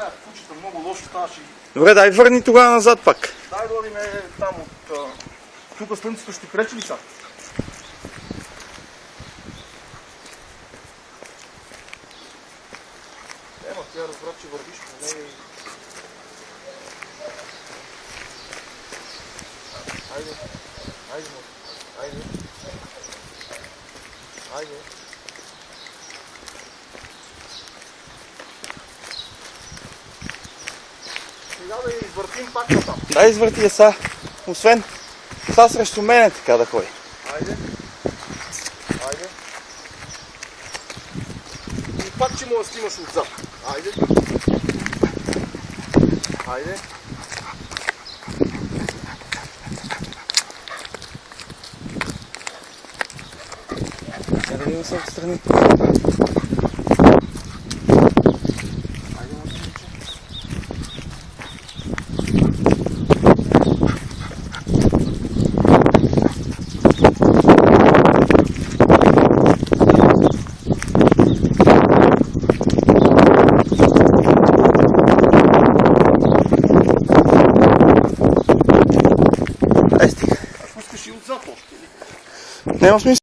тая кучета много лошо ставаше. Добре, дай върни тогава назад пак. Дай да одиме там от... Тук слънцето ще пречи ли са? Ема, тя разбра, че вървиш по нея и... Айде, айде, айде. Айде. Сега да я извъртим пак натам. Дай извърти я са. Освен са срещу мене така да ходи. Айде. Айде. И пак ще му да снимаш отзад. Айде. Айде. Я да видим се отстрани. Айде, момиче. Ай, стига. Ако искаш и отзад още. Няма смисъл.